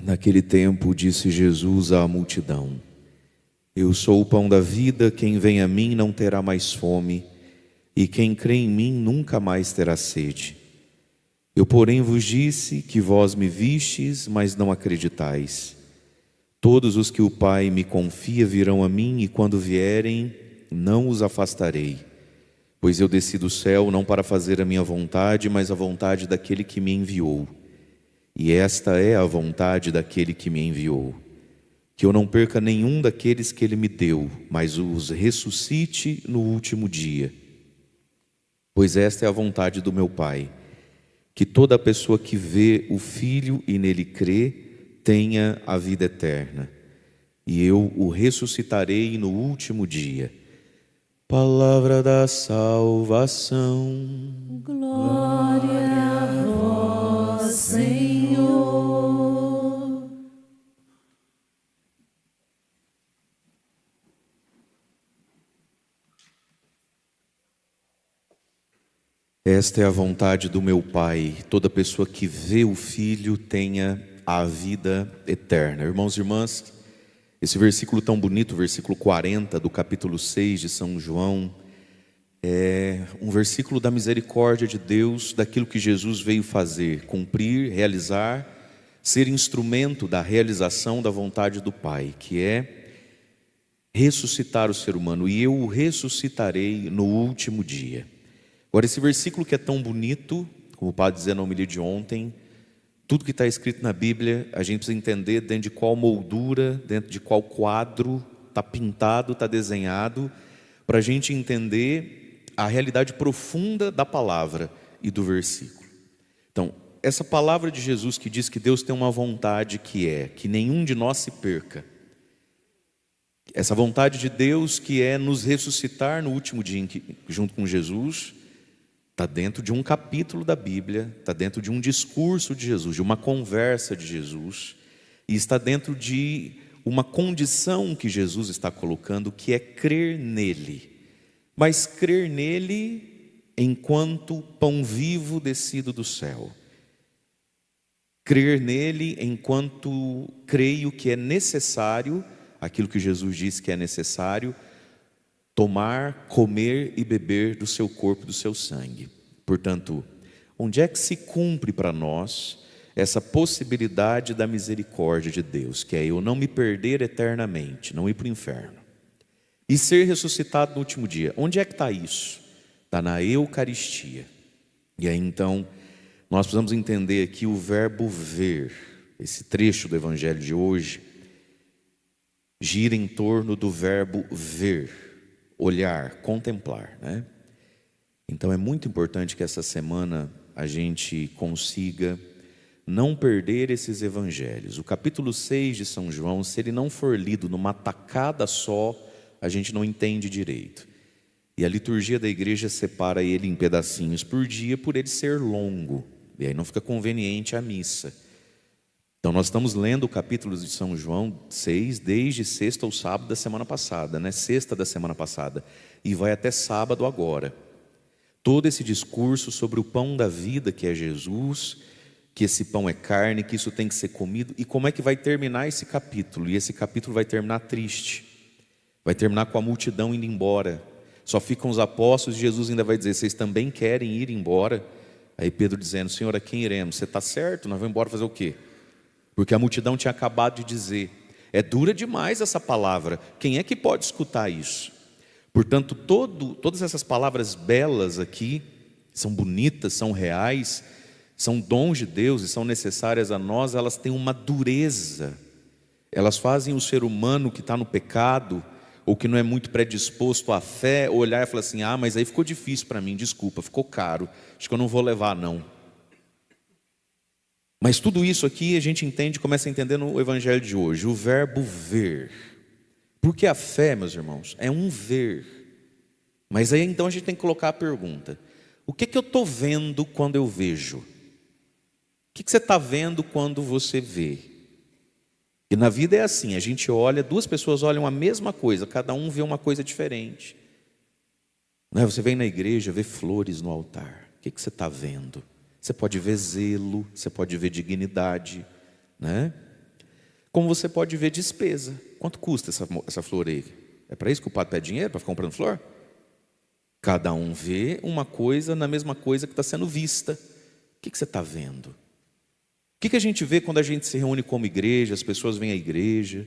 Naquele tempo disse Jesus à multidão: Eu sou o pão da vida, quem vem a mim não terá mais fome, e quem crê em mim nunca mais terá sede. Eu, porém, vos disse que vós me vistes, mas não acreditais. Todos os que o Pai me confia virão a mim, e quando vierem, não os afastarei. Pois eu desci do céu não para fazer a minha vontade, mas a vontade daquele que me enviou. E esta é a vontade daquele que me enviou: que eu não perca nenhum daqueles que ele me deu, mas os ressuscite no último dia. Pois esta é a vontade do meu Pai, que toda pessoa que vê o Filho e nele crê, tenha a vida eterna. E eu o ressuscitarei no último dia. Palavra da salvação. Glória a vós, Senhor. Esta é a vontade do meu Pai, toda pessoa que vê o Filho tenha a vida eterna. Irmãos e irmãs, esse versículo tão bonito, versículo 40 do capítulo 6 de São João, é um versículo da misericórdia de Deus, daquilo que Jesus veio fazer, cumprir, realizar, ser instrumento da realização da vontade do Pai, que é ressuscitar o ser humano. E eu o ressuscitarei no último dia. Agora, esse versículo que é tão bonito, como o padre dizia na homilia de ontem, tudo que está escrito na Bíblia, a gente precisa entender dentro de qual moldura, dentro de qual quadro está pintado, está desenhado, para a gente entender a realidade profunda da palavra e do versículo. Então, essa palavra de Jesus que diz que Deus tem uma vontade que é que nenhum de nós se perca. Essa vontade de Deus que é nos ressuscitar no último dia junto com Jesus, está dentro de um capítulo da Bíblia, está dentro de um discurso de Jesus, de uma conversa de Jesus, e está dentro de uma condição que Jesus está colocando, que é crer nele. Mas crer nele enquanto pão vivo descido do céu. Crer nele enquanto creio que é necessário, aquilo que Jesus disse que é necessário, tomar, comer e beber do seu corpo e do seu sangue. Portanto, onde é que se cumpre para nós essa possibilidade da misericórdia de Deus, que é eu não me perder eternamente, não ir para o inferno, e ser ressuscitado no último dia? Onde é que está isso? Está na Eucaristia. E aí então, nós precisamos entender aqui o verbo ver. Esse trecho do Evangelho de hoje gira em torno do verbo ver, olhar, contemplar, né? Então é muito importante que essa semana a gente consiga não perder esses evangelhos. O capítulo 6 de São João, se ele não for lido numa tacada só, a gente não entende direito. E a liturgia da igreja separa ele em pedacinhos por dia, por ele ser longo. E aí não fica conveniente a missa. Então nós estamos lendo o capítulo de São João 6 desde sexta ou sábado da semana passada, né? Sexta da semana passada, e vai até sábado agora. Todo esse discurso sobre o pão da vida que é Jesus, que esse pão é carne, que isso tem que ser comido, e como é que vai terminar esse capítulo? E esse capítulo vai terminar triste, vai terminar com a multidão indo embora, só ficam os apóstolos, e Jesus ainda vai dizer: vocês também querem ir embora? Aí Pedro dizendo: Senhor, a quem iremos? Você está certo? Nós vamos embora fazer o quê? Porque a multidão tinha acabado de dizer. É dura demais essa palavra, quem é que pode escutar isso? Portanto, todas essas palavras belas aqui, são bonitas, são reais, são dons de Deus e são necessárias a nós, elas têm uma dureza. Elas fazem o ser humano que está no pecado, ou que não é muito predisposto à fé, olhar e falar assim: ah, mas aí ficou difícil para mim, desculpa, ficou caro, acho que eu não vou levar não. Mas tudo isso aqui a gente entende, começa a entender no Evangelho de hoje, o verbo ver. Porque a fé, meus irmãos, é um ver. Mas aí então a gente tem que colocar a pergunta: o que eu estou vendo quando eu vejo? O que você está vendo quando você vê? E na vida é assim, a gente olha, duas pessoas olham a mesma coisa, cada um vê uma coisa diferente. Não é? Você vem na igreja, vê flores no altar, o que você está vendo? Você pode ver zelo, você pode ver dignidade, né? Como você pode ver, despesa. Quanto custa essa flor aí? É para isso que o padre pede dinheiro, para ficar comprando flor? Cada um vê uma coisa na mesma coisa que está sendo vista. O que você está vendo? O que a gente vê quando a gente se reúne como igreja, as pessoas vêm à igreja,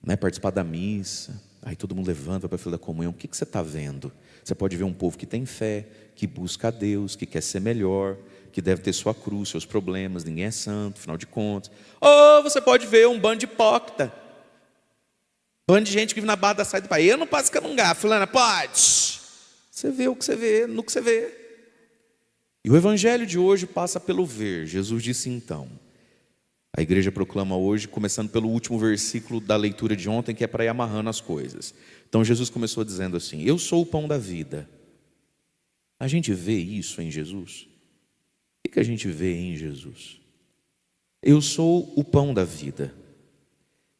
né, participar da missa, aí todo mundo levanta para a fila da comunhão. O que você está vendo? Você pode ver um povo que tem fé, que busca a Deus, que quer ser melhor, que deve ter sua cruz, seus problemas, ninguém é santo, afinal de contas. Ou você pode ver um bando de hipócrita, bando de gente que vive na barra da saída do país. Eu não posso camungar, fulana, pode. Você vê o que você vê, no que você vê. E o evangelho de hoje passa pelo ver. Jesus disse então. A igreja proclama hoje, começando pelo último versículo da leitura de ontem, que é para ir amarrando as coisas. Então Jesus começou dizendo assim: eu sou o pão da vida. A gente vê isso em Jesus? O que a gente vê em Jesus? Eu sou o pão da vida.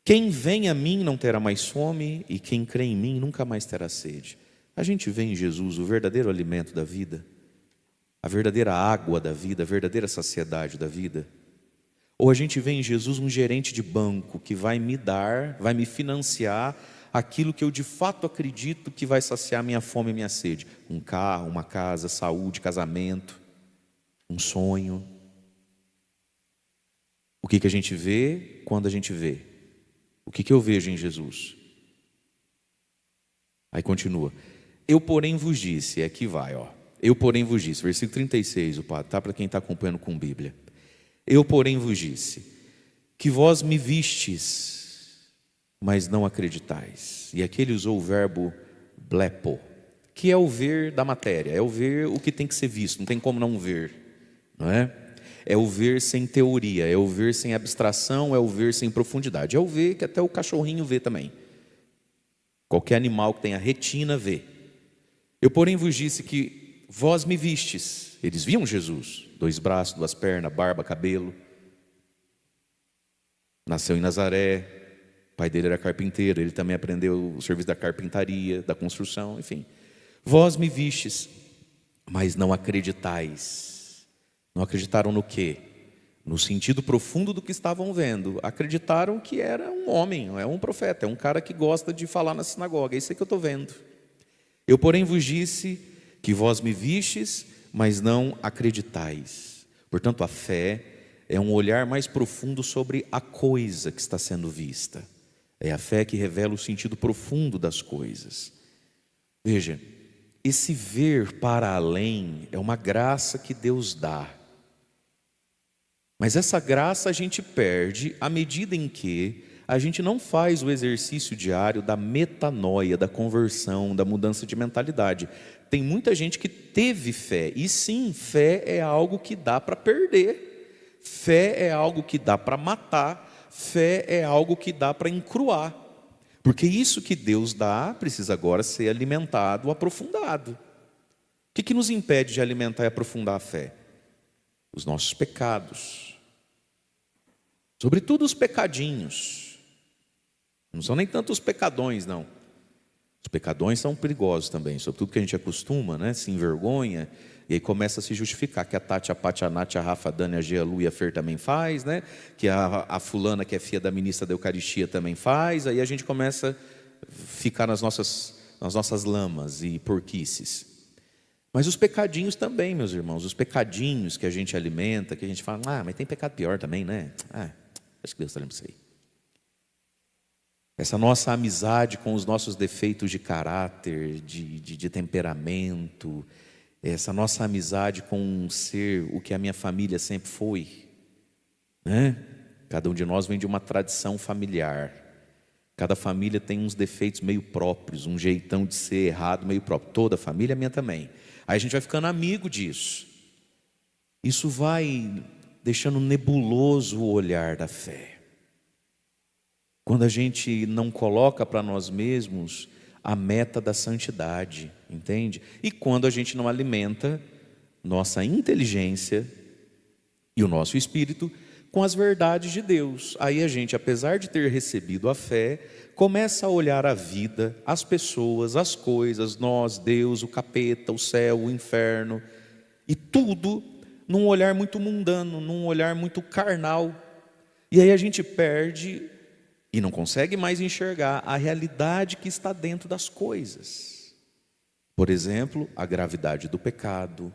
Quem vem a mim não terá mais fome, e quem crê em mim nunca mais terá sede. A gente vê em Jesus o verdadeiro alimento da vida, a verdadeira água da vida, a verdadeira saciedade da vida. Ou a gente vê em Jesus um gerente de banco que vai me dar, vai me financiar aquilo que eu de fato acredito que vai saciar minha fome e minha sede. Um carro, uma casa, saúde, casamento, um sonho. O que a gente vê quando a gente vê? O que eu vejo em Jesus? Aí continua. Eu, porém, vos disse, aqui vai, ó. Eu, porém, vos disse, versículo 36, o padre, tá? Para quem está acompanhando com Bíblia. Eu, porém, vos disse, que vós me vistes, mas não acreditais. E aqui ele usou o verbo blepo, que é o ver da matéria, é o ver o que tem que ser visto, não tem como não ver, não é? É o ver sem teoria, é o ver sem abstração, é o ver sem profundidade, é o ver que até o cachorrinho vê também. Qualquer animal que tenha retina vê. Eu, porém, vos disse que vós me vistes. Eles viam Jesus, 2 braços, 2 pernas, barba, cabelo. Nasceu em Nazaré, o pai dele era carpinteiro, ele também aprendeu o serviço da carpintaria, da construção, enfim. Vós me vistes, mas não acreditais. Não acreditaram no quê? No sentido profundo do que estavam vendo. Acreditaram que era um homem, é um profeta, é um cara que gosta de falar na sinagoga. É isso aí que eu estou vendo. Eu, porém, vos disse que vós me vistes, mas não acreditais. Portanto, a fé é um olhar mais profundo sobre a coisa que está sendo vista. É a fé que revela o sentido profundo das coisas. Veja, esse ver para além é uma graça que Deus dá. Mas essa graça a gente perde à medida em que a gente não faz o exercício diário da metanoia, da conversão, da mudança de mentalidade. Tem muita gente que teve fé, e sim, fé é algo que dá para perder, fé é algo que dá para matar, fé é algo que dá para encruar, porque isso que Deus dá precisa agora ser alimentado, aprofundado. O que nos impede de alimentar e aprofundar a fé? Os nossos pecados, sobretudo os pecadinhos. Não são nem tanto os pecadões, não. Os pecadões são perigosos também, sobretudo que a gente acostuma, né? Se envergonha, e aí começa a se justificar, que a Tati, a Pati, a Nath, a Rafa, a Dani, a Gia, a Lu e a Fer também faz, né? Que a fulana, que é filha da ministra da Eucaristia, também faz. Aí a gente começa a ficar nas nossas lamas e porquices. Mas os pecadinhos também, meus irmãos, os pecadinhos que a gente alimenta, que a gente fala, mas tem pecado pior também, né? Acho que Deus está lembrando isso aí. Essa nossa amizade com os nossos defeitos de caráter, de temperamento, essa nossa amizade com um ser, o que a minha família sempre foi, né? Cada um de nós vem de uma tradição familiar. Cada família tem uns defeitos meio próprios, um jeitão de ser errado meio próprio. Toda família, a minha também. Aí a gente vai ficando amigo disso. Isso vai deixando nebuloso o olhar da fé. Quando a gente não coloca para nós mesmos a meta da santidade, entende? E quando a gente não alimenta nossa inteligência e o nosso espírito com as verdades de Deus. Aí a gente, apesar de ter recebido a fé, começa a olhar a vida, as pessoas, as coisas, nós, Deus, o capeta, o céu, o inferno, e tudo num olhar muito mundano, num olhar muito carnal. E aí a gente perde e não consegue mais enxergar a realidade que está dentro das coisas. Por exemplo, a gravidade do pecado.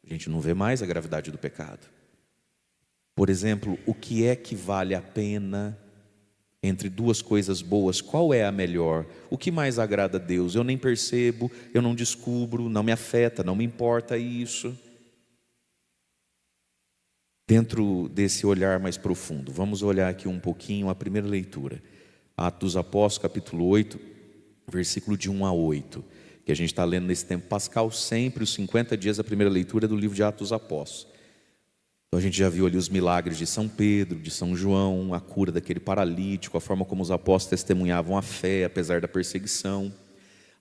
A gente não vê mais a gravidade do pecado. Por exemplo, o que é que vale a pena entre duas coisas boas? Qual é a melhor? O que mais agrada a Deus? Eu nem percebo, eu não descubro, não me afeta, não me importa isso. Dentro desse olhar mais profundo, vamos olhar aqui um pouquinho a primeira leitura. Atos dos Apóstolos, capítulo 8, versículo de 1 a 8. Que a gente está lendo nesse tempo pascal, sempre os 50 dias da primeira leitura do livro de Atos dos Apóstolos. Então a gente já viu ali os milagres de São Pedro, de São João, a cura daquele paralítico, a forma como os apóstolos testemunhavam a fé, apesar da perseguição.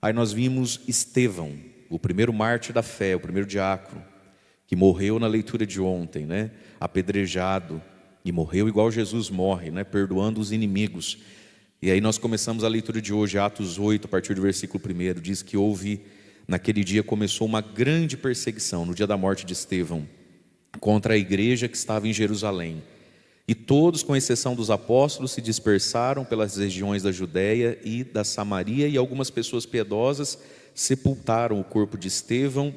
Aí nós vimos Estevão, o primeiro mártir da fé, o primeiro diácono, que morreu na leitura de ontem, né? Apedrejado, e morreu igual Jesus morre, né? Perdoando os inimigos. E aí nós começamos a leitura de hoje, Atos 8, a partir do versículo 1, diz que naquele dia começou uma grande perseguição, no dia da morte de Estevão, contra a igreja que estava em Jerusalém. E todos, com exceção dos apóstolos, se dispersaram pelas regiões da Judéia e da Samaria, e algumas pessoas piedosas sepultaram o corpo de Estevão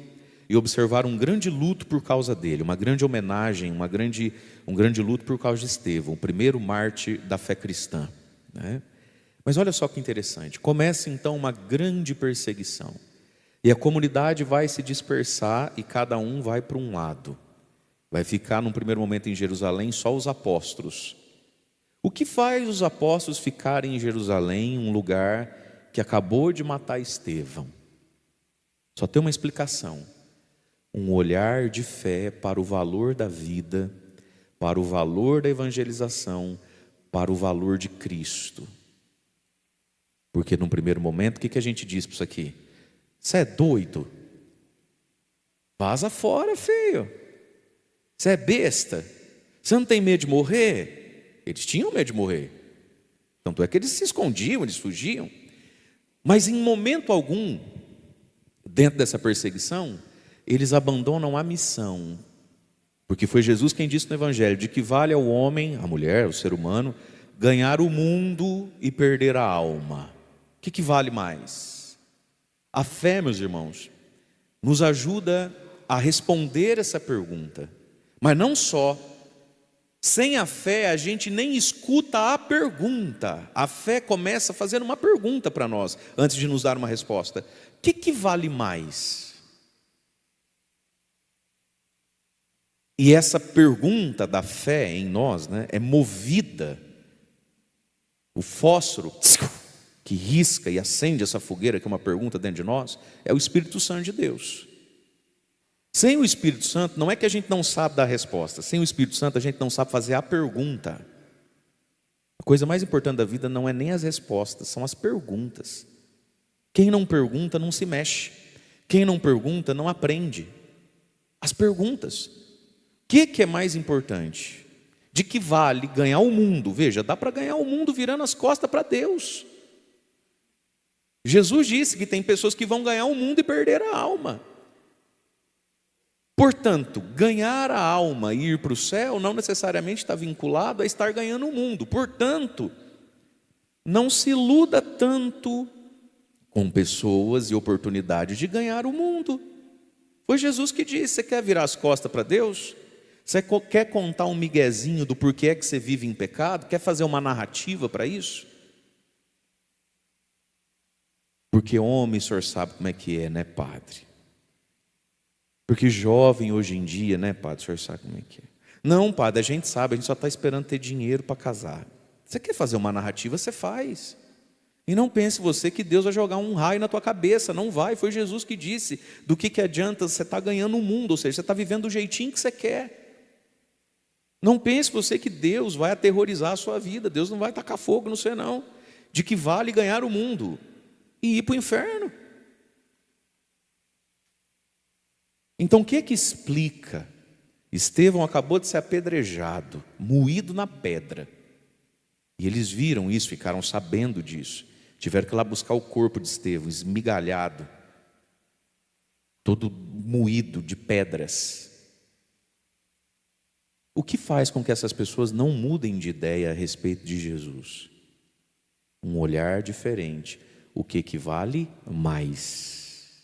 e observaram um grande luto por causa dele, uma grande homenagem, um grande luto por causa de Estevão, o primeiro mártir da fé cristã, né? Mas olha só que interessante, começa então uma grande perseguição, e a comunidade vai se dispersar e cada um vai para um lado. Vai ficar num primeiro momento em Jerusalém só os apóstolos. O que faz os apóstolos ficarem em Jerusalém, um lugar que acabou de matar Estevão? Só tem uma explicação: um olhar de fé para o valor da vida, para o valor da evangelização, para o valor de Cristo. Porque num primeiro momento, o que a gente diz para isso aqui? Você é doido? Vaza fora, feio. Você é besta? Você não tem medo de morrer? Eles tinham medo de morrer. Tanto é que eles se escondiam, eles fugiam. Mas em momento algum, dentro dessa perseguição, eles abandonam a missão. Porque foi Jesus quem disse no Evangelho, de que vale ao homem, a mulher, o ser humano, ganhar o mundo e perder a alma. O que vale mais? A fé, meus irmãos, nos ajuda a responder essa pergunta. Mas não só, sem a fé a gente nem escuta a pergunta. A fé começa fazendo uma pergunta para nós, antes de nos dar uma resposta. O que vale mais? E essa pergunta da fé em nós, né, é movida. O fósforo que risca e acende essa fogueira, que é uma pergunta dentro de nós, é o Espírito Santo de Deus. Sem o Espírito Santo, não é que a gente não sabe dar a resposta. Sem o Espírito Santo, a gente não sabe fazer a pergunta. A coisa mais importante da vida não é nem as respostas, são as perguntas. Quem não pergunta não se mexe. Quem não pergunta não aprende. As perguntas. O que é mais importante? De que vale ganhar o mundo? Veja, dá para ganhar o mundo virando as costas para Deus. Jesus disse que tem pessoas que vão ganhar o mundo e perder a alma. Portanto, ganhar a alma e ir para o céu não necessariamente está vinculado a estar ganhando o mundo. Portanto, não se iluda tanto com pessoas e oportunidades de ganhar o mundo. Foi Jesus que disse: você quer virar as costas para Deus? Você quer contar um miguezinho do porquê é que você vive em pecado? Quer fazer uma narrativa para isso? Porque homem, o senhor sabe como é que é, né, padre? Porque jovem hoje em dia, né, padre, o senhor sabe como é que é. Não, padre, a gente sabe, a gente só está esperando ter dinheiro para casar. Você quer fazer uma narrativa, você faz. E não pense você que Deus vai jogar um raio na tua cabeça, não vai. Foi Jesus que disse, do que adianta você estar ganhando o mundo, ou seja, você está vivendo do jeitinho que você quer. Não pense você que Deus vai aterrorizar a sua vida, Deus não vai tacar fogo no você não. De que vale ganhar o mundo e ir para o inferno. Então o que explica? Estevão acabou de ser apedrejado, moído na pedra. E eles viram isso, ficaram sabendo disso. Tiveram que ir lá buscar o corpo de Estevão, esmigalhado, todo moído de pedras. O que faz com que essas pessoas não mudem de ideia a respeito de Jesus? um olhar diferente. O que vale mais?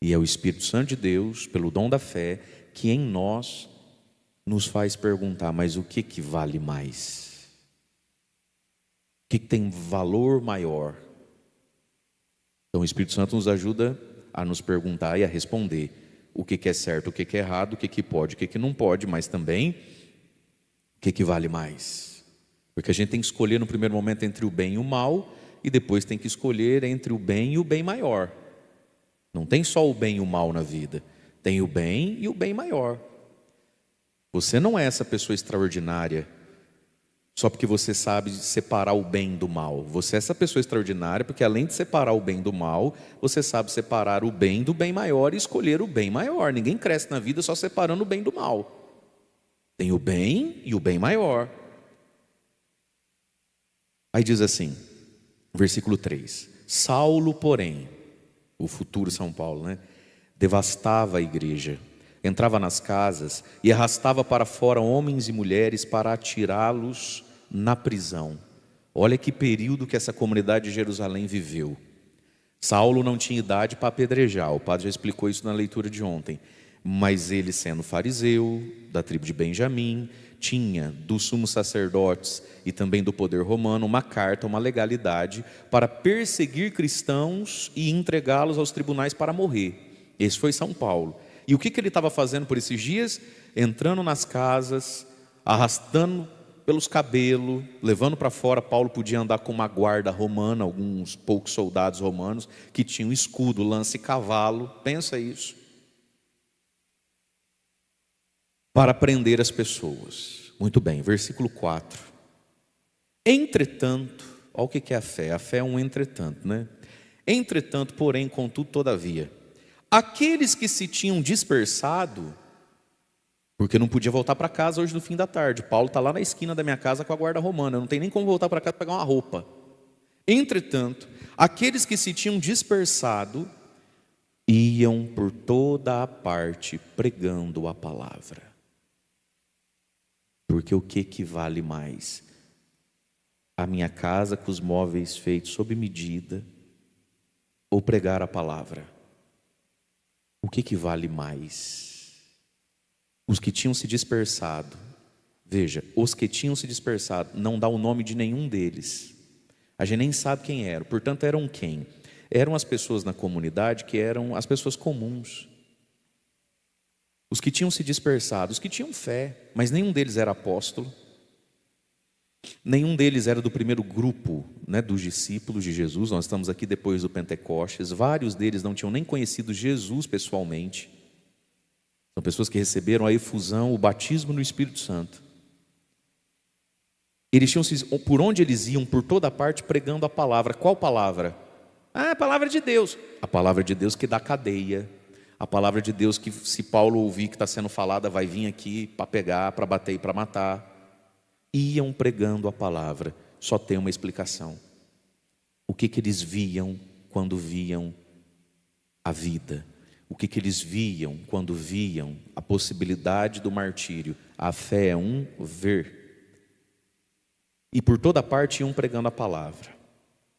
E é o Espírito Santo de Deus, pelo dom da fé, que em nós nos faz perguntar, mas o que vale mais? O que tem valor maior? Então o Espírito Santo nos ajuda a nos perguntar e a responder o que é certo, o que é errado, o que pode, o que não pode, mas também o que vale mais. Porque a gente tem que escolher no primeiro momento entre o bem e o mal, e depois tem que escolher entre o bem e o bem maior. Não tem só o bem e o mal na vida, tem o bem e o bem maior. Você não é essa pessoa extraordinária só porque você sabe separar o bem do mal. Você é essa pessoa extraordinária porque além de separar o bem do mal, você sabe separar o bem do bem maior e escolher o bem maior. Ninguém cresce na vida só separando o bem do mal. Tem o bem e o bem maior. Aí diz assim, versículo 3: Saulo, porém, o futuro São Paulo, né? Devastava a igreja, entrava nas casas e arrastava para fora homens e mulheres para atirá-los na prisão. Olha que período que essa comunidade de Jerusalém viveu. Saulo não tinha idade para apedrejar, o padre já explicou isso na leitura de ontem. Mas ele, sendo fariseu, da tribo de Benjamim, tinha dos sumos sacerdotes e também do poder romano uma carta, uma legalidade para perseguir cristãos e entregá-los aos tribunais para morrer. Esse foi São Paulo. E o que ele estava fazendo por esses dias? Entrando nas casas, arrastando pelos cabelos, levando para fora. Paulo podia andar com uma guarda romana, alguns poucos soldados romanos que tinham escudo, lança e cavalo. Pensa isso. Para prender as pessoas. Muito bem, versículo 4. Entretanto, olha o que é a fé. A fé é um entretanto, né? Entretanto, porém, contudo, todavia, aqueles que se tinham dispersado, porque não podia voltar para casa hoje no fim da tarde. Paulo está lá na esquina da minha casa com a guarda romana, não tem nem como voltar para casa para pegar uma roupa. Entretanto, aqueles que se tinham dispersado iam por toda a parte pregando a palavra. Porque o que vale mais? A minha casa com os móveis feitos sob medida ou pregar a palavra? O que vale mais? Os que tinham se dispersado, veja, os que tinham se dispersado, não dá o nome de nenhum deles. A gente nem sabe quem eram, portanto eram quem? Eram as pessoas na comunidade que eram as pessoas comuns. Os que tinham se dispersado, os que tinham fé, mas nenhum deles era apóstolo. Nenhum deles era do primeiro grupo, né, dos discípulos de Jesus. Nós estamos aqui depois do Pentecostes. Vários deles não tinham nem conhecido Jesus pessoalmente. São pessoas que receberam a efusão, o batismo no Espírito Santo. Eles tinham, por onde eles iam, por toda parte, pregando a palavra. Qual palavra? A palavra de Deus. A palavra de Deus que dá cadeia. A palavra de Deus que, se Paulo ouvir que está sendo falada, vai vir aqui para pegar, para bater e para matar. Iam pregando a palavra. Só tem uma explicação. O que eles viam quando viam a vida? O que eles viam quando viam a possibilidade do martírio? A fé é um ver. E por toda parte iam pregando a palavra,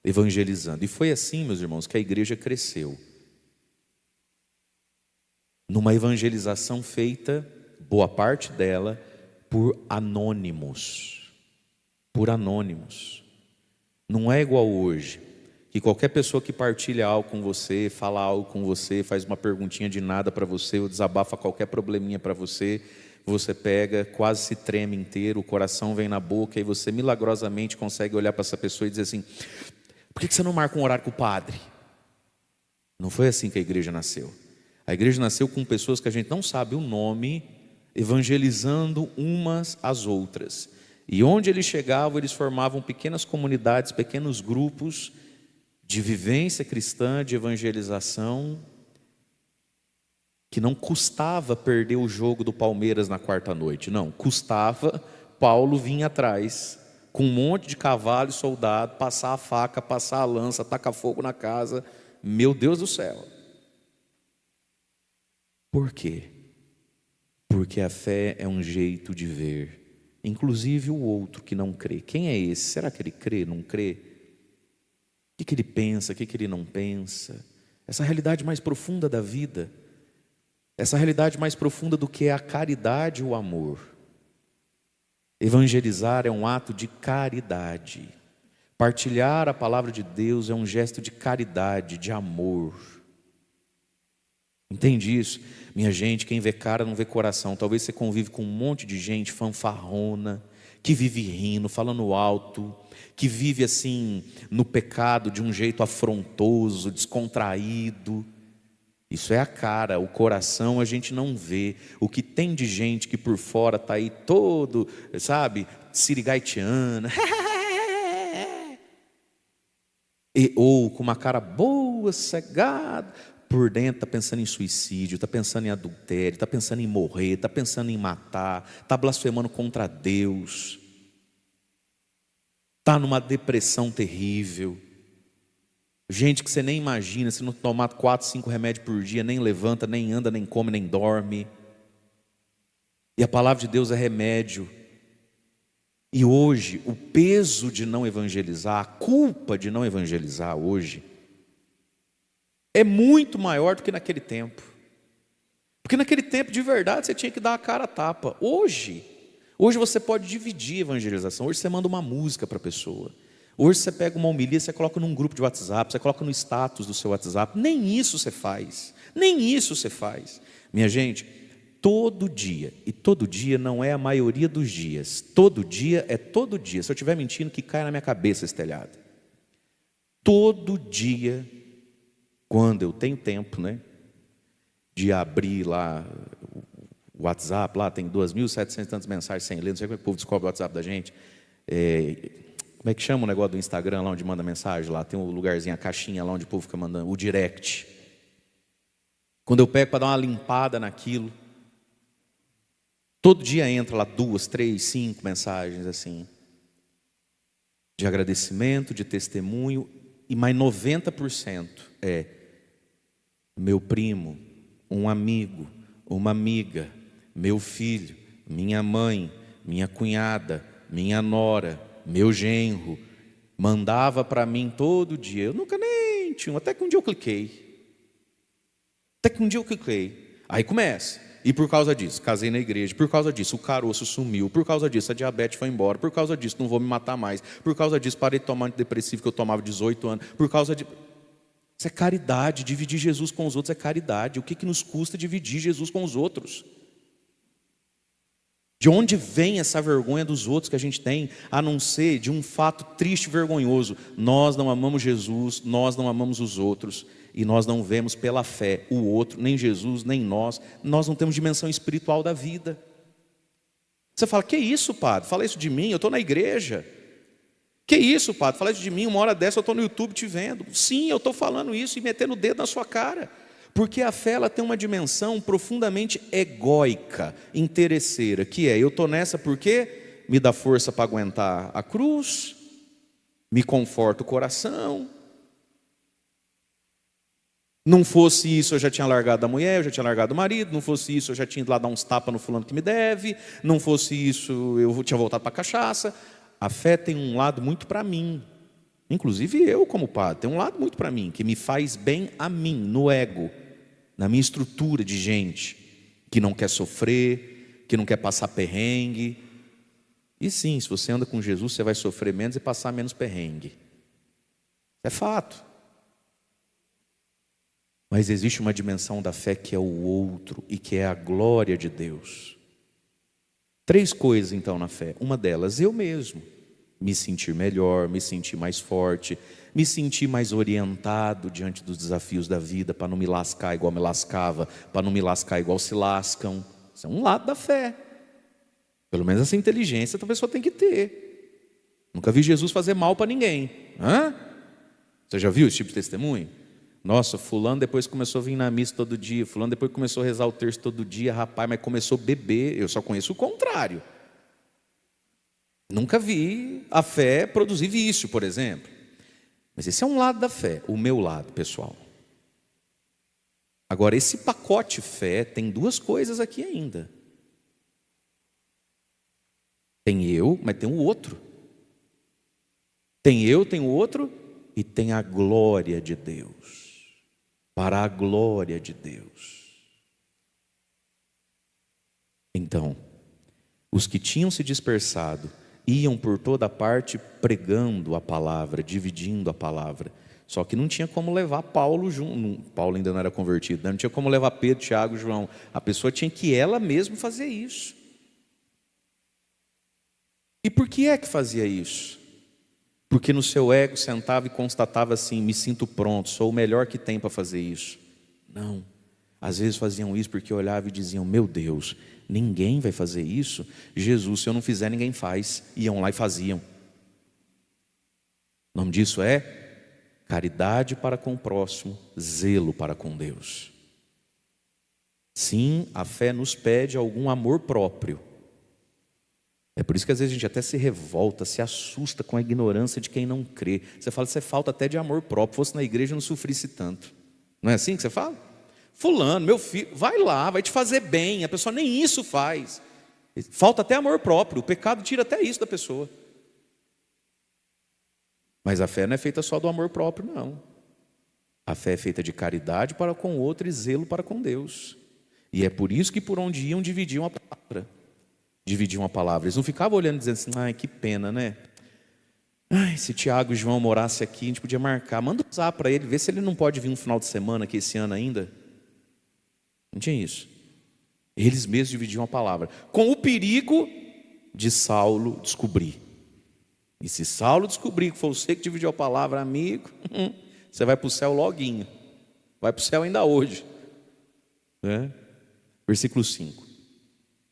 evangelizando. E foi assim, meus irmãos, que a igreja cresceu. Numa evangelização feita, boa parte dela, por anônimos. Por anônimos. Não é igual hoje, que qualquer pessoa que partilha algo com você, fala algo com você, faz uma perguntinha de nada para você, ou desabafa qualquer probleminha para você, você pega, quase se treme inteiro, o coração vem na boca, e você milagrosamente consegue olhar para essa pessoa e dizer assim: por que você não marca um horário com o padre? Não foi assim que a igreja nasceu. A igreja nasceu com pessoas que a gente não sabe o nome, evangelizando umas às outras. E onde eles chegavam, eles formavam pequenas comunidades, pequenos grupos de vivência cristã, de evangelização, que não custava perder o jogo do Palmeiras na quarta noite. Não, custava Paulo vir atrás, com um monte de cavalo e soldado, passar a faca, passar a lança, tacar fogo na casa. Meu Deus do céu. Por quê? Porque a fé é um jeito de ver. inclusive o outro que não crê. Quem é esse? Será que ele crê, não crê? O que ele pensa, o que ele não pensa? Essa realidade mais profunda da vida, essa realidade mais profunda do que é a caridade e o amor. Evangelizar é um ato de caridade. Partilhar a palavra de Deus é um gesto de caridade, de amor. Entende isso? Minha gente, quem vê cara não vê coração. Talvez você convive com um monte de gente fanfarrona, que vive rindo, falando alto, que vive assim no pecado de um jeito afrontoso, descontraído. Isso é a cara, o coração a gente não vê. O que tem de gente que por fora está aí todo, sabe, sirigaitiana, ou com uma cara boa, cegada, por dentro está pensando em suicídio, está pensando em adultério, está pensando em morrer, está pensando em matar, está blasfemando contra Deus, está numa depressão terrível. Gente que você nem imagina, se não tomar 4, 5 remédios por dia, nem levanta, nem anda, nem come, nem dorme. E a palavra de Deus é remédio. E hoje, o peso de não evangelizar, a culpa de não evangelizar hoje, é muito maior do que naquele tempo. Porque naquele tempo, de verdade, você tinha que dar a cara a tapa. Hoje você pode dividir a evangelização. Hoje você manda uma música para a pessoa. Hoje você pega uma homilia, você coloca num grupo de WhatsApp, você coloca no status do seu WhatsApp. Nem isso você faz. Nem isso você faz. Minha gente, todo dia, e todo dia não é a maioria dos dias. Todo dia é todo dia. Se eu estiver mentindo, que cai na minha cabeça esse telhado. Todo dia, quando eu tenho tempo, né, de abrir lá o WhatsApp, lá tem 2.700 e tantas mensagens sem ler, não sei como é que o povo descobre o WhatsApp da gente. Como é que chama o negócio do Instagram lá onde manda mensagem? Lá tem um lugarzinho, a caixinha lá onde o povo fica mandando, o direct. Quando eu pego para dar uma limpada naquilo, todo dia entra lá 2, 3, 5 mensagens assim, de agradecimento, de testemunho, e mais 90% é meu primo, um amigo, uma amiga, meu filho, minha mãe, minha cunhada, minha nora, meu genro, mandava para mim todo dia. Eu nunca nem tinha, até que um dia eu cliquei. Aí começa. E por causa disso, casei na igreja. Por causa disso, o caroço sumiu. Por causa disso, a diabetes foi embora. Por causa disso, não vou me matar mais. Por causa disso, parei de tomar antidepressivo que eu tomava 18 anos. Por causa de... Isso é caridade. Dividir Jesus com os outros é caridade. O que nos custa dividir Jesus com os outros? De onde vem essa vergonha dos outros que a gente tem, a não ser de um fato triste e vergonhoso? Nós não amamos Jesus, nós não amamos os outros, e nós não vemos pela fé o outro, nem Jesus, nem nós não temos dimensão espiritual da vida. Você fala, que isso, padre? Fala isso de mim, eu estou na igreja. Que isso, padre? Fala isso de mim, uma hora dessa eu estou no YouTube te vendo. Sim, eu estou falando isso e metendo o dedo na sua cara. Porque a fé ela tem uma dimensão profundamente egóica, interesseira, que é, eu estou nessa porque me dá força para aguentar a cruz, me conforta o coração. Não fosse isso, eu já tinha largado a mulher, eu já tinha largado o marido. Não fosse isso, eu já tinha ido lá dar uns tapas no fulano que me deve. Não fosse isso, eu tinha voltado para a cachaça. A fé tem um lado muito para mim. Inclusive eu como padre, tem um lado muito para mim, que me faz bem a mim, no ego, na minha estrutura de gente, que não quer sofrer, que não quer passar perrengue. E sim, se você anda com Jesus, você vai sofrer menos e passar menos perrengue. É fato. Mas existe uma dimensão da fé que é o outro e que é a glória de Deus. 3 coisas então na fé. Uma delas, eu mesmo. Me sentir melhor, me sentir mais forte, me sentir mais orientado diante dos desafios da vida, para não me lascar igual me lascava, para não me lascar igual se lascam. Isso é um lado da fé. Pelo menos essa inteligência a pessoa tem que ter. Nunca vi Jesus fazer mal para ninguém. Você já viu esse tipo de testemunho? Nossa, fulano depois começou a vir na missa todo dia, fulano depois começou a rezar o terço todo dia, rapaz, mas começou a beber. Eu só conheço o contrário. Nunca vi a fé produzir vício, por exemplo. Mas esse é um lado da fé, o meu lado, pessoal. Agora, esse pacote fé tem 2 coisas aqui ainda. Tem eu, mas tem o outro. Tem eu, tem o outro e tem a glória de Deus. Para a glória de Deus. Então, os que tinham se dispersado iam por toda parte pregando a palavra, dividindo a palavra. Só que não tinha como levar Paulo junto. Paulo ainda não era convertido, né? Não tinha como levar Pedro, Tiago e João. A pessoa tinha que ela mesma fazer isso. E por que é que fazia isso? Porque no seu ego sentava e constatava assim: me sinto pronto, sou o melhor que tem para fazer isso. Não. Às vezes faziam isso porque olhavam e diziam: meu Deus, ninguém vai fazer isso. Jesus, se eu não fizer, ninguém faz. Iam lá e faziam. O nome disso é caridade para com o próximo, zelo para com Deus. Sim, a fé nos pede algum amor próprio. É por isso que às vezes a gente até se revolta, se assusta com a ignorância de quem não crê. Você fala: você falta até de amor próprio. Fosse na igreja, não sofrisse tanto. Não é assim que você fala? Fulano, meu filho, vai lá, vai te fazer bem. A pessoa nem isso faz. Falta até amor próprio. O pecado tira até isso da pessoa. Mas a fé não é feita só do amor próprio, não. A fé é feita de caridade para com o outro e zelo para com Deus. E é por isso que por onde iam, dividiam a palavra. Dividiam a palavra. Eles não ficavam olhando e dizendo assim: ai, que pena, né? Ai, se Tiago e João morassem aqui, a gente podia marcar. Manda usar para ele, ver se ele não pode vir um final de semana aqui esse ano ainda. Não tinha isso. Eles mesmos dividiam a palavra, com o perigo de Saulo descobrir. E se Saulo descobrir que foi você que dividiu a palavra, amigo, você vai para o céu loguinho. Vai para o céu ainda hoje. Versículo 5.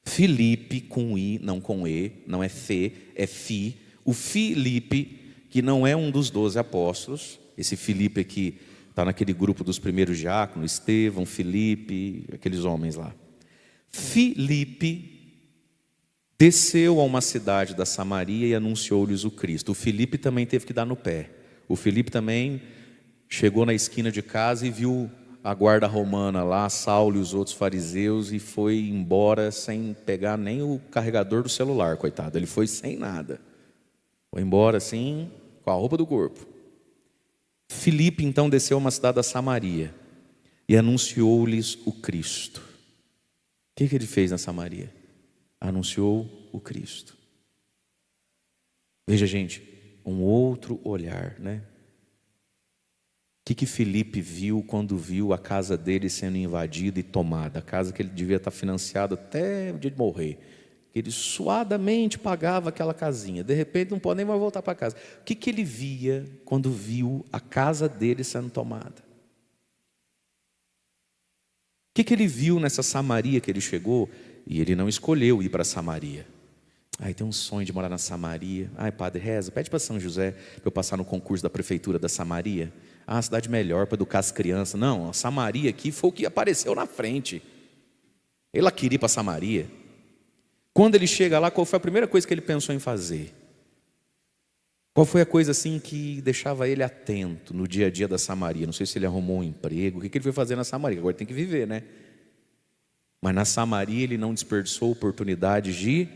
Filipe com I, não com E, não é Fê, é Fi. O Filipe, que não é um dos 12 apóstolos. Esse Filipe aqui está naquele grupo dos primeiros diáconos, Estevão, Filipe, aqueles homens lá. Filipe desceu a uma cidade da Samaria e anunciou-lhes o Cristo. O Filipe também teve que dar no pé. O Filipe também chegou na esquina de casa e viu a guarda romana lá, Saulo e os outros fariseus, e foi embora sem pegar nem o carregador do celular, coitado. Ele foi sem nada. Foi embora assim, com a roupa do corpo. Filipe então desceu a uma cidade da Samaria e anunciou-lhes o Cristo. O que ele fez na Samaria? Anunciou o Cristo. Veja, gente, um outro olhar, né? O que Filipe viu quando viu a casa dele sendo invadida e tomada? A casa que ele devia estar financiado até o dia de morrer. Que ele suadamente pagava aquela casinha. De repente não pode nem mais voltar para casa. O que ele via quando viu a casa dele sendo tomada? O que ele viu nessa Samaria que ele chegou? E ele não escolheu ir para Samaria. Ai, tem um sonho de morar na Samaria. Ai, padre, reza, pede para São José para eu passar no concurso da prefeitura da Samaria. Ah, cidade melhor para educar as crianças. Não, a Samaria aqui foi o que apareceu na frente. Ele queria ir para Samaria. Quando ele chega lá, qual foi a primeira coisa que ele pensou em fazer? Qual foi a coisa assim que deixava ele atento no dia a dia da Samaria? Não sei se ele arrumou um emprego. O que ele foi fazer na Samaria? Agora tem que viver, né? Mas na Samaria ele não desperdiçou oportunidades de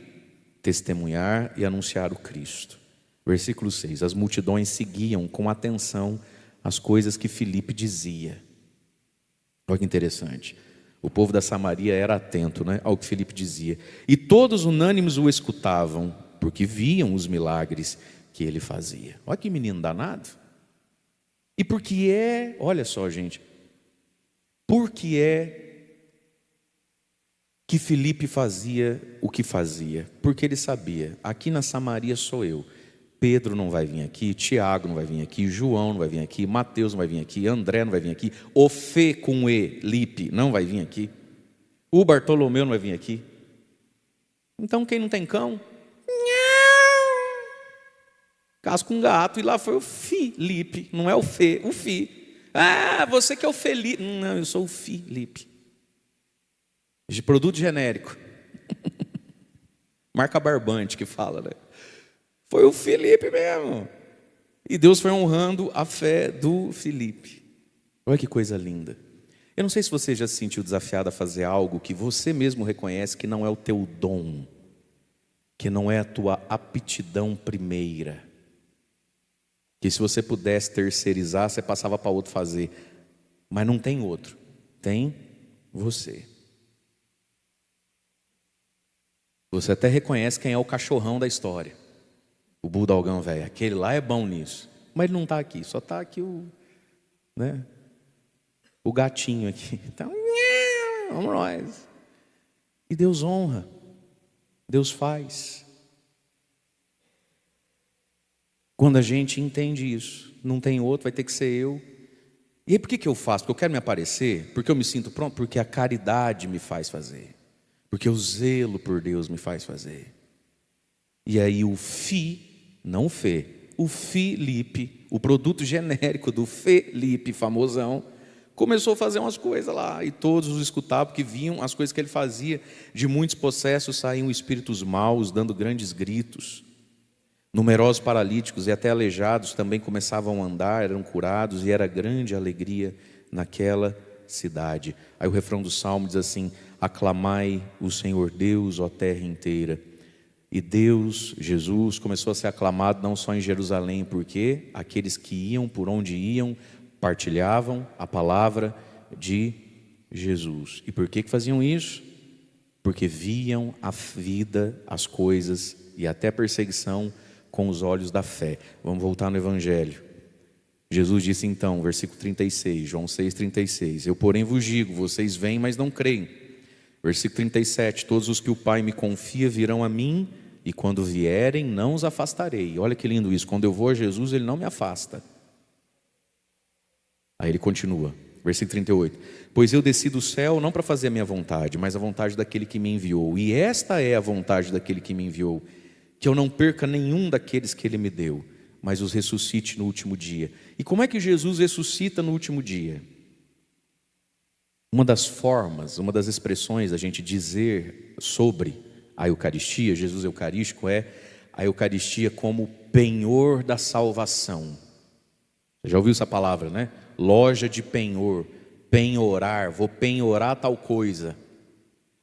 testemunhar e anunciar o Cristo. Versículo 6. As multidões seguiam com atenção as coisas que Filipe dizia. Olha que interessante. O povo da Samaria era atento, né, ao que Filipe dizia. E todos unânimes o escutavam, porque viam os milagres que ele fazia. Olha que menino danado. E porque olha só, gente, porque que Filipe fazia o que fazia? Porque ele sabia: aqui na Samaria sou eu. Pedro não vai vir aqui, Tiago não vai vir aqui, João não vai vir aqui, Mateus não vai vir aqui, André não vai vir aqui, o Fê com E, Lipe, não vai vir aqui, o Bartolomeu não vai vir aqui. Então quem não tem cão? Casca um gato. E lá foi o Filipe, não é o Fê, o Fi. Ah, você que é o Felipe. Não, eu sou o Filipe. De produto genérico. Marca barbante que fala, né? Foi o Filipe mesmo. E Deus foi honrando a fé do Filipe. Olha que coisa linda. Eu não sei se você já se sentiu desafiado a fazer algo que você mesmo reconhece que não é o teu dom, que não é a tua aptidão primeira. Que se você pudesse terceirizar, você passava para outro fazer. Mas não tem outro, tem você. Você até reconhece quem é o cachorrão da história. O bulldogão velho, aquele lá é bom nisso. Mas ele não está aqui, só está aqui o gatinho aqui. Então, vamos nós. E Deus honra, Deus faz. Quando a gente entende isso, não tem outro, vai ter que ser eu. E aí por que eu faço? Porque eu quero me aparecer? Porque eu me sinto pronto? Porque a caridade me faz fazer. Porque o zelo por Deus me faz fazer. E aí o não o Fê, o Felipe, o produto genérico do Felipe famosão, começou a fazer umas coisas lá. E todos os escutavam, porque viam as coisas que ele fazia. De muitos possessos saíam espíritos maus, dando grandes gritos. Numerosos paralíticos e até aleijados também começavam a andar, eram curados, e era grande alegria naquela cidade. Aí o refrão do Salmo diz assim: aclamai o Senhor Deus, ó terra inteira. E Deus, Jesus, começou a ser aclamado não só em Jerusalém, porque aqueles que iam por onde iam, partilhavam a palavra de Jesus. E por que faziam isso? Porque viam a vida, as coisas e até a perseguição com os olhos da fé. Vamos voltar no Evangelho. Jesus disse então, versículo 36, João 6,36: eu porém vos digo, vocês vêm, mas não creem. Versículo 37, todos os que o Pai me confia virão a mim, e quando vierem não os afastarei. Olha que lindo isso, quando eu vou a Jesus ele não me afasta. Aí ele continua, versículo 38, pois eu desci do céu não para fazer a minha vontade, mas a vontade daquele que me enviou. E esta é a vontade daquele que me enviou, que eu não perca nenhum daqueles que ele me deu, mas os ressuscite no último dia. E como é que Jesus ressuscita no último dia? Uma das formas, uma das expressões da gente dizer sobre a Eucaristia, Jesus Eucarístico, é a Eucaristia como penhor da salvação. Você já ouviu essa palavra, né? Loja de penhor, penhorar, vou penhorar tal coisa.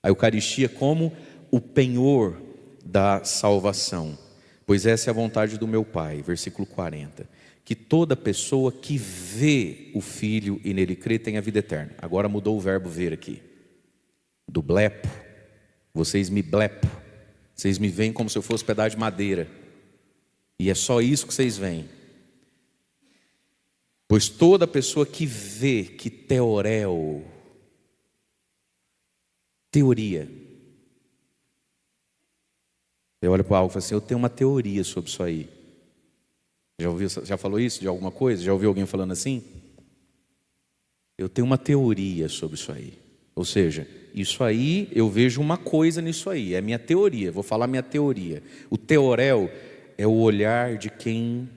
A Eucaristia como o penhor da salvação, pois essa é a vontade do meu Pai, versículo 40, que toda pessoa que vê o Filho e nele crê tenha vida eterna. Agora mudou o verbo ver aqui, do blepo, vocês me blepo, vocês me veem como se eu fosse pedaço de madeira, e é só isso que vocês veem. Pois toda pessoa que vê, que teoreo, teoria. Você olha para algo e fala assim, eu tenho uma teoria sobre isso aí. Já falou isso de alguma coisa? Já ouviu alguém falando assim? Eu tenho uma teoria sobre isso aí. Ou seja, isso aí, eu vejo uma coisa nisso aí, é minha teoria, vou falar minha teoria. O teorel é o olhar de quem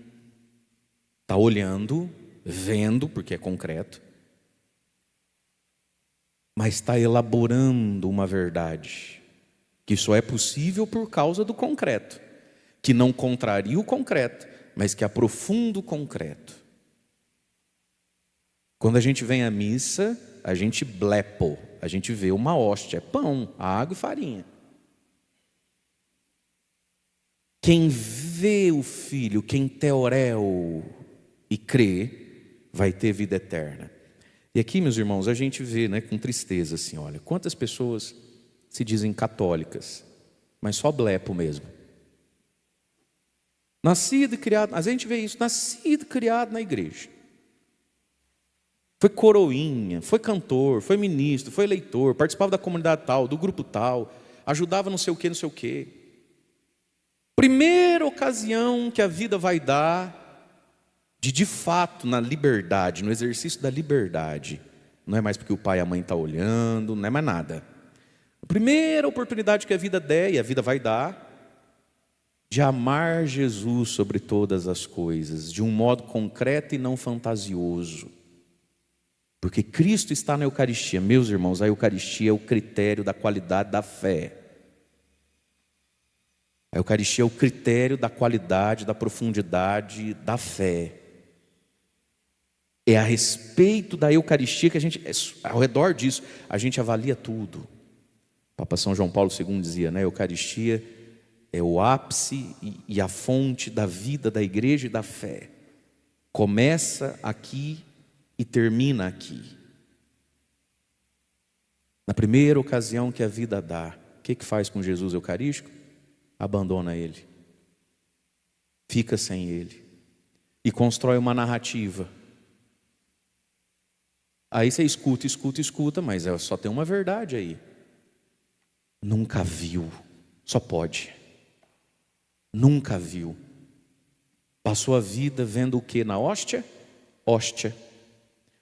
está olhando, vendo, porque é concreto, mas está elaborando uma verdade, que só é possível por causa do concreto, que não contraria o concreto, mas que aprofunda o concreto. Quando a gente vem à missa, a gente blepo, a gente vê uma hóstia, é pão, água e farinha. Quem vê o Filho, quem teoreu e crê, vai ter vida eterna. E aqui, meus irmãos, a gente vê, né, com tristeza assim, olha, quantas pessoas se dizem católicas, mas só blepo mesmo. Nascido e criado, às vezes a gente vê isso, nascido e criado na igreja. Foi coroinha, foi cantor, foi ministro, foi eleitor, participava da comunidade tal, do grupo tal, ajudava não sei o que, não sei o que. Primeira ocasião que a vida vai dar de fato, na liberdade, no exercício da liberdade, não é mais porque o pai e a mãe estão olhando, não é mais nada. A primeira oportunidade que a vida der, e a vida vai dar, de amar Jesus sobre todas as coisas, de um modo concreto e não fantasioso. Porque Cristo está na Eucaristia. Meus irmãos, a Eucaristia é o critério da qualidade da fé. A Eucaristia é o critério da qualidade, da profundidade da fé. É a respeito da Eucaristia que a gente, ao redor disso, a gente avalia tudo. O Papa São João Paulo II dizia, né? A Eucaristia é o ápice e a fonte da vida da igreja e da fé. Começa aqui e termina aqui. Na primeira ocasião que a vida dá, o que faz com Jesus eucarístico? Abandona Ele, fica sem Ele e constrói uma narrativa. Aí você escuta, mas só tem uma verdade aí. Nunca viu, só pode. Nunca viu. Passou a vida vendo o que na hóstia? Hóstia.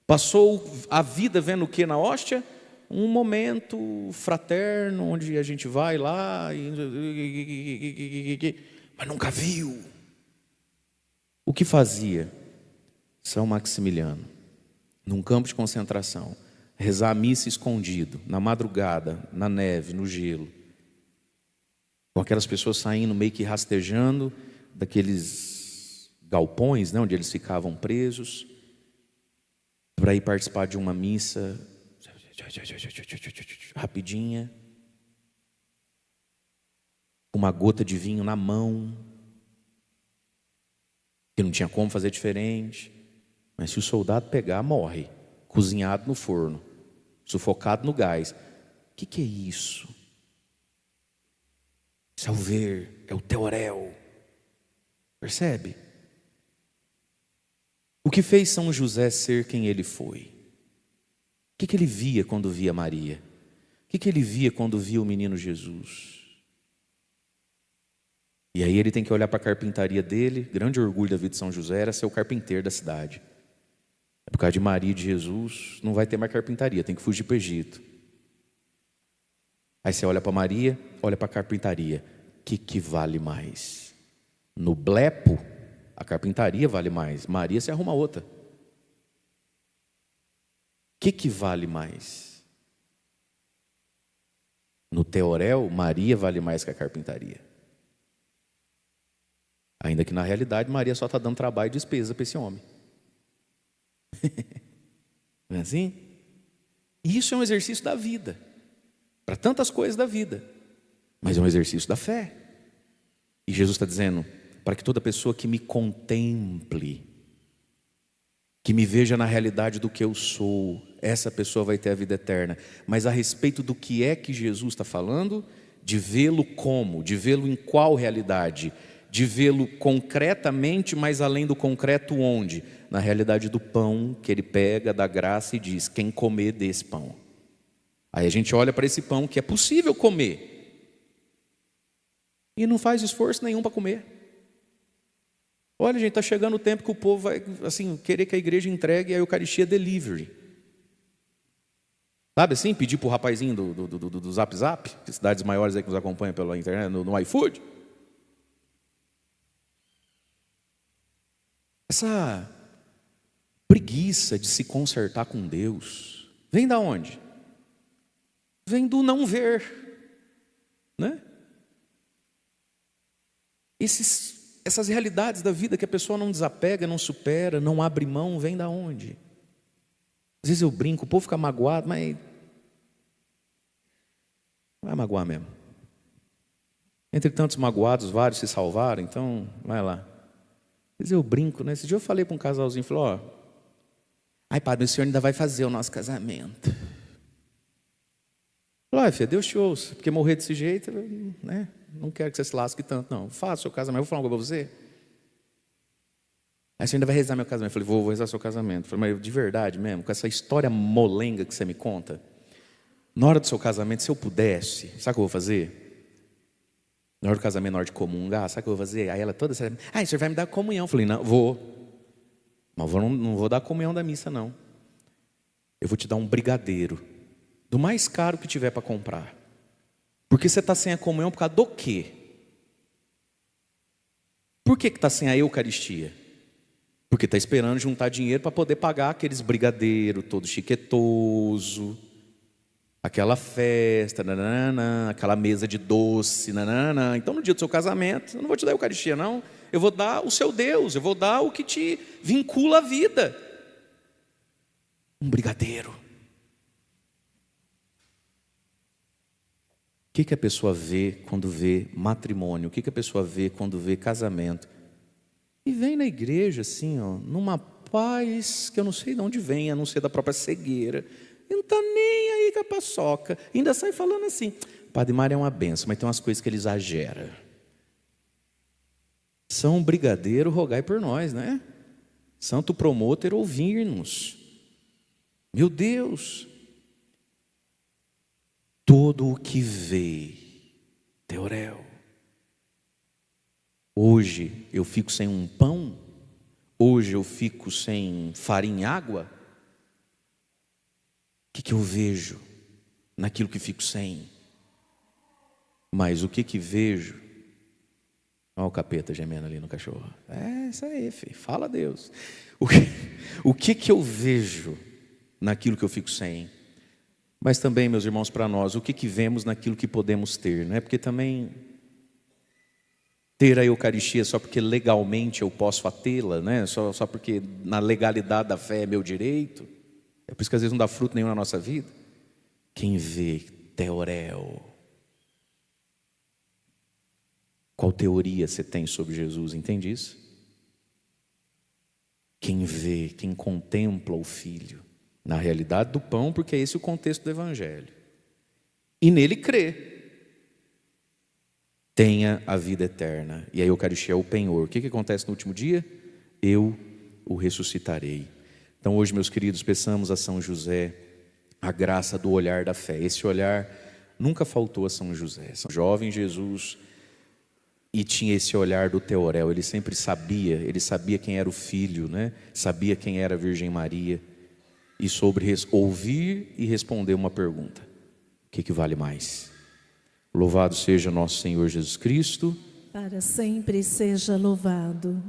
Passou a vida vendo o que na hóstia? Um momento fraterno, onde a gente vai lá, mas nunca viu. O que fazia São Maximiliano, num campo de concentração, rezar a missa escondido, na madrugada, na neve, no gelo, com aquelas pessoas saindo meio que rastejando daqueles galpões, né, onde eles ficavam presos, para ir participar de uma missa rapidinha, com uma gota de vinho na mão, que não tinha como fazer diferente. Mas se o soldado pegar, morre, cozinhado no forno, sufocado no gás. O que é isso? Isso é o ver, é o teorel. Percebe? O que fez São José ser quem ele foi? O que ele via quando via Maria? O que ele via quando via o menino Jesus? E aí ele tem que olhar para a carpintaria dele. Grande orgulho da vida de São José era ser o carpinteiro da cidade. Por causa de Maria e de Jesus, não vai ter mais carpintaria, tem que fugir para o Egito. Aí você olha para Maria, olha para a carpintaria. O que vale mais? No blepo, a carpintaria vale mais. Maria, se arruma outra. O que vale mais? No teorel, Maria vale mais que a carpintaria. Ainda que na realidade, Maria só está dando trabalho e despesa para esse homem. Não é assim? E isso é um exercício da vida, para tantas coisas da vida, mas é um exercício da fé. E Jesus está dizendo, para que toda pessoa que me contemple, que me veja na realidade do que eu sou, essa pessoa vai ter a vida eterna. Mas a respeito do que é que Jesus está falando, de vê-lo como, de vê-lo em qual realidade, de vê-lo concretamente, mas além do concreto onde? Na realidade do pão que ele pega da graça e diz, quem comer desse pão. Aí a gente olha para esse pão que é possível comer e não faz esforço nenhum para comer. Olha, gente, está chegando o tempo que o povo vai assim, querer que a igreja entregue a Eucaristia delivery. Sabe assim, pedir para o rapazinho do Zap Zap, que cidades maiores aí que nos acompanham pela internet, no iFood. Essa preguiça de se consertar com Deus vem da onde? Vem do não ver, né? Essas realidades da vida que a pessoa não desapega, não supera, não abre mão, vem da onde? Às vezes eu brinco, o povo fica magoado, mas vai magoar mesmo. Entre tantos magoados, vários se salvaram, então vai lá. Às vezes eu brinco, né? Esse dia eu falei para um casalzinho, falou, ó, ai padre, o senhor ainda vai fazer o nosso casamento. Falei, filha, Deus te ouça, porque morrer desse jeito, né? Não quero que você se lasque tanto, não. Faça o seu casamento, vou falar uma coisa para você. Aí você ainda vai rezar meu casamento. Eu falei, vou rezar seu casamento. Eu falei, mas de verdade mesmo, com essa história molenga que você me conta, na hora do seu casamento, se eu pudesse, sabe o que eu vou fazer? Na hora do casamento, na hora de comungar, sabe o que eu vou fazer? Aí ela toda séria, o senhor vai me dar comunhão. Eu falei, não, vou. Mas não vou dar a comunhão da missa, não. Eu vou te dar um brigadeiro, do mais caro que tiver para comprar. Porque você está sem a comunhão por causa do quê? Por que está sem a Eucaristia? Porque está esperando juntar dinheiro para poder pagar aqueles brigadeiros todo chiquetoso, aquela festa, nanana, aquela mesa de doce, nanana. Então no dia do seu casamento, eu não vou te dar a Eucaristia não, eu vou dar o seu Deus, eu vou dar o que te vincula à vida. Um brigadeiro. que a pessoa vê quando vê matrimônio? O que a pessoa vê quando vê casamento? E vem na igreja assim, ó, numa paz que eu não sei de onde vem, a não ser da própria cegueira. E não está nem aí com a paçoca. Ainda sai falando assim, Padre Mário é uma benção, mas tem umas coisas que ele exagera. São brigadeiro, rogai por nós, né? Santo promotor, ouvir-nos. Meu Deus! Todo o que vê, Teorel. Hoje eu fico sem um pão? Hoje eu fico sem farinha e água? O que eu vejo naquilo que fico sem? Mas o que vejo? Olha o capeta gemendo ali no cachorro. Isso aí, filho. Fala a Deus. O que eu vejo naquilo que eu fico sem? Mas também, meus irmãos, para nós, o que vemos naquilo que podemos ter, né? Porque também ter a Eucaristia só porque legalmente eu posso tê-la, né? Só porque na legalidade da fé é meu direito. É por isso que às vezes não dá fruto nenhum na nossa vida. Quem vê, Teorel. Qual teoria você tem sobre Jesus? Entende isso? Quem vê, quem contempla o Filho. Na realidade do pão, porque é esse o contexto do Evangelho. E nele crê. Tenha a vida eterna. E a Eucaristia é o penhor. O que acontece no último dia? Eu o ressuscitarei. Então hoje, meus queridos, peçamos a São José a graça do olhar da fé. Esse olhar nunca faltou a São José. São jovem Jesus e tinha esse olhar do Teorel. Ele sempre sabia, quem era o Filho, né? Sabia quem era a Virgem Maria. E sobre ouvir e responder uma pergunta: o que vale mais? Louvado seja nosso Senhor Jesus Cristo. Para sempre seja louvado.